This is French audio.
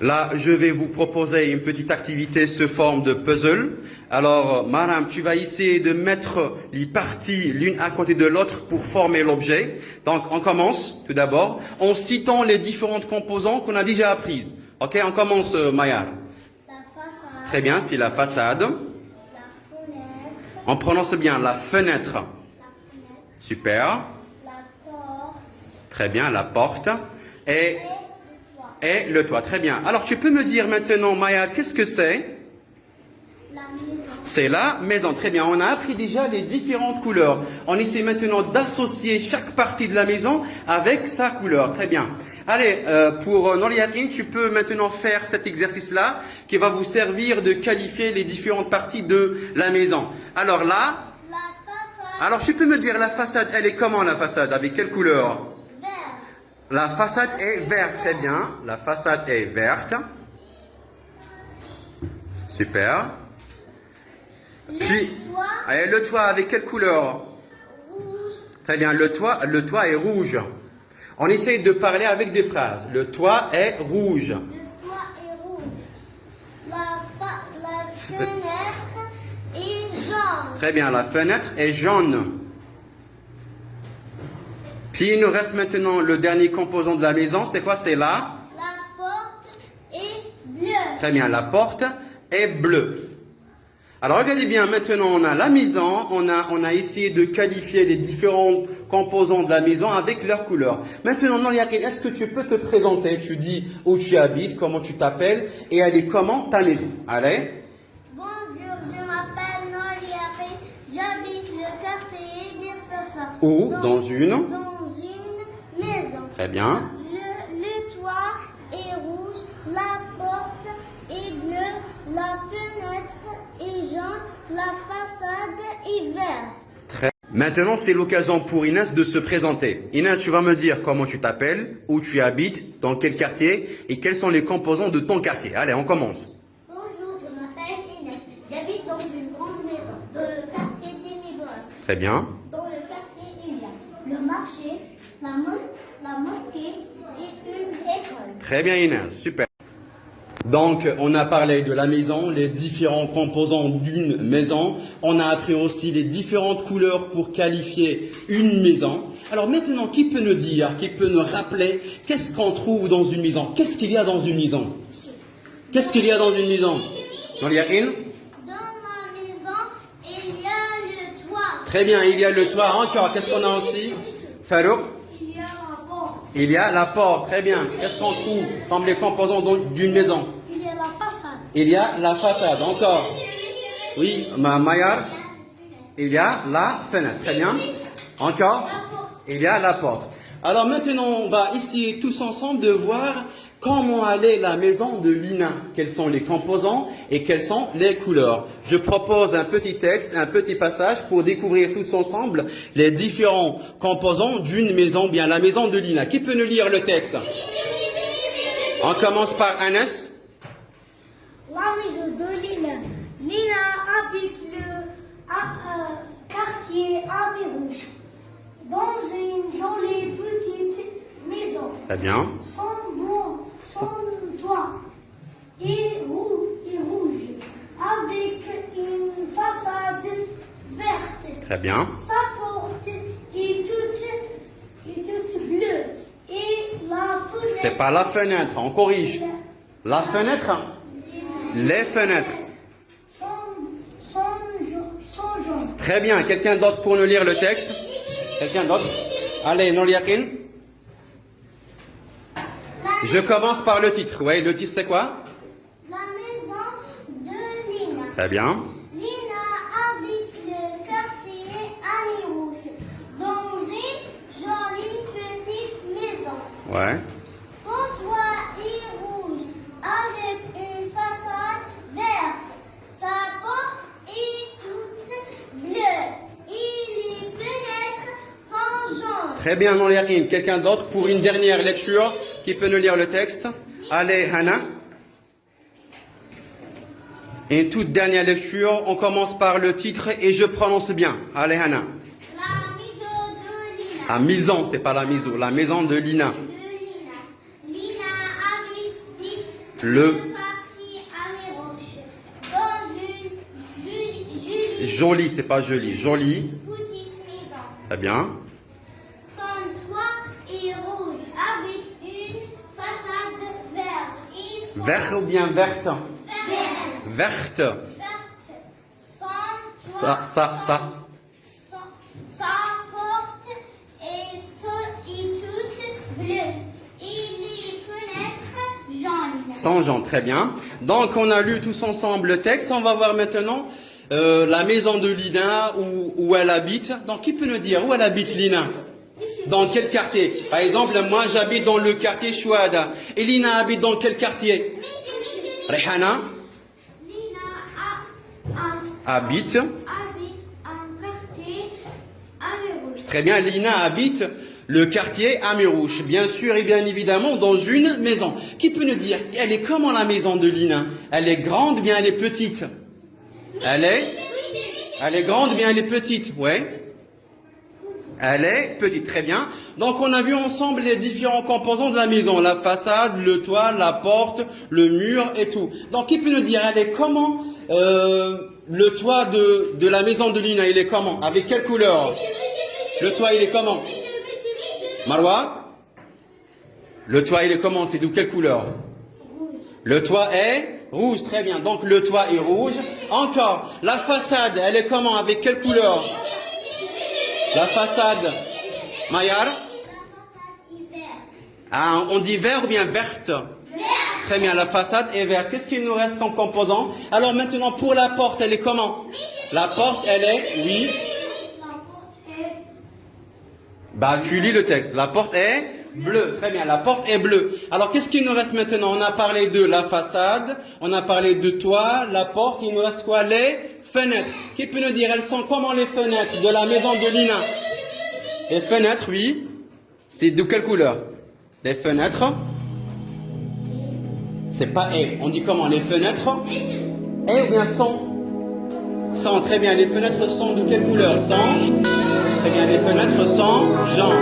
Là, je vais vous proposer une petite activité sous forme de puzzle. Alors, madame, tu vas essayer de mettre les parties l'une à côté de l'autre pour former l'objet. Donc, on commence tout d'abord en citant les différentes composantes qu'on a déjà apprises. Ok, on commence, Maya. La façade. Très bien, c'est la façade. La fenêtre. On prononce bien la fenêtre. La fenêtre. Super. La porte. Très bien, la porte. Et, Et le toit. et le toit. Très bien. Alors, tu peux me dire maintenant, Maya, qu'est-ce que c'est? La maison. C'est la maison. Très bien. On a appris déjà les différentes couleurs. On essaie maintenant d'associer chaque partie de la maison avec sa couleur. Très bien. Allez, pour Noliakin, tu peux maintenant faire cet exercice-là qui va vous servir de qualifier les différentes parties de la maison. Alors là, La façade. alors tu peux me dire la façade, elle est comment la façade? Avec quelle couleur? Vert. La façade est verte. Très bien. La façade est verte. Super. Puis, Le toit. et le toit avec quelle couleur? Rouge. Très bien, le toit est rouge. On essaye de parler avec des phrases. Le toit est rouge. Le toit est rouge. La fenêtre est jaune. Très bien, la fenêtre est jaune. Puis il nous reste maintenant le dernier composant de la maison. C'est quoi? C'est là. La porte est bleue. Très bien, la porte est bleue. Alors regardez bien, maintenant on a la maison, on a essayé de qualifier les différents composants de la maison avec leurs couleurs. Maintenant, Noliakin, est-ce que tu peux te présenter? Tu dis où tu habites, comment tu t'appelles et elle est comment ta maison? Allez. Bonjour, je m'appelle Noliakin. J'habite le quartier Birsassa. Où? Dans une maison. Très bien. Le toit est rouge, la porte est bleue, la fenêtre est jaune, la façade est verte. Maintenant, c'est l'occasion pour Inès de se présenter. Inès, tu vas me dire comment tu t'appelles, où tu habites, dans quel quartier et quels sont les composants de ton quartier. Allez, on commence. Bonjour, je m'appelle Inès. J'habite dans une grande maison, dans le quartier des Migros. Très bien. Dans le quartier, il y a le marché, la mosquée et une école. Très bien, Inès. Super. Donc, on a parlé de la maison, les différents composants d'une maison. On a appris aussi les différentes couleurs pour qualifier une maison. Alors maintenant, qui peut nous dire, qui peut nous rappeler qu'est-ce qu'on trouve dans une maison? Qu'est-ce qu'il y a dans une maison? Qu'est-ce qu'il y a dans une maison? Dans la maison, il y a le toit. Très bien, il y a le toit. Encore, qu'est-ce qu'on a aussi? Farouk? Il y a la porte. Il y a la porte. Très bien. Qu'est-ce qu'on trouve comme les composants d'une maison? Il y a la façade. Il y a la façade. Encore. Oui, Mayar. Il y a la fenêtre. Très bien. Encore. Il y a la porte. Alors maintenant, on va essayer tous ensemble de voir comment est la maison de Lina. Quels sont les composants et quelles sont les couleurs. Je propose un petit texte, un petit passage pour découvrir tous ensemble les différents composants d'une maison, bien la maison de Lina. Qui peut nous lire le texte? On commence par Anas. La maison de Lina. Lina habite le quartier Amirouge, dans une jolie petite maison. Très bien. Son toit est rouge, avec une façade verte. Très bien. Sa porte est toute bleue. Et la fenêtre. C'est pas la fenêtre, on corrige. La fenêtre, les fenêtres. Sont jaunes. Très bien. Quelqu'un d'autre pour nous lire le texte? Quelqu'un d'autre? Allez, Noliakin. Je commence par le titre. Oui, le titre c'est quoi? La maison de Lina. Très bien. Lina habite le quartier Amirouge, dans une jolie petite maison. Ouais. Son toit est rouge, avec une façade verte. Sa porte Très bien, non, quelqu'un d'autre pour une dernière lecture qui peut nous lire le texte? Allez, Hana. Et toute dernière lecture, on commence par le titre et je prononce bien. Allez, Hana. La maison de Lina. La maison, c'est pas la maison, la maison de Lina. Lina habite Le partie à mes roches. Dans une joli, c'est pas joli, joli. petite maison. Très bien. Son toit est rouge avec une façade verte. Et son Vert ou bien verte? verte. Verte. Verte. Son toit, Ça. sa porte est toute bleue. Et les fenêtres jaunes. Sans Jean, très bien. Donc on a lu tous ensemble le texte. On va voir maintenant la maison de Lina où elle habite. Donc qui peut nous dire où elle habite Lina? Dans quel quartier? Par exemple, moi j'habite dans le quartier Chouada. Et Lina habite dans quel quartier? Rehana Lina habite. habite un quartier à Mérouge. Très bien, Lina habite le quartier Amirouche. Bien sûr et bien évidemment dans une maison. Qui peut nous dire, elle est comment la maison de Lina? Elle est grande ou bien elle est petite? Elle est grande ou bien elle est petite? Ouais. Elle est petite, très bien. Donc on a vu ensemble les différents composants de la maison. La façade, le toit, la porte, le mur et tout. Donc qui peut nous dire, elle est comment le toit de la maison de Lina, il est comment? Avec quelle couleur? Le toit, il est comment? Marwa? Le toit, il est comment? C'est de quelle couleur? Le toit est rouge, très bien. Donc le toit est rouge. Encore, la façade, elle est comment? Avec quelle couleur? La façade, Mayar? Ah, on dit vert ou bien verte? Très bien, la façade est verte. Qu'est-ce qu'il nous reste comme composant? Alors maintenant, pour la porte, elle est comment? La porte, elle est, oui. Bah, tu lis le texte. La porte est bleue. Très bien, la porte est bleue. Alors, qu'est-ce qu'il nous reste maintenant? On a parlé de la façade, on a parlé de toit, la porte, il nous reste quoi? Les fenêtres. Qui peut nous dire, elles sont comment les fenêtres de la maison de Lina? Les fenêtres, oui. C'est de quelle couleur? Les fenêtres. C'est pas et. On dit comment? Les fenêtres? Et ou bien sont? Sont, très bien. Les fenêtres sont de quelle couleur? Sont. Très bien, les fenêtres sont jaunes.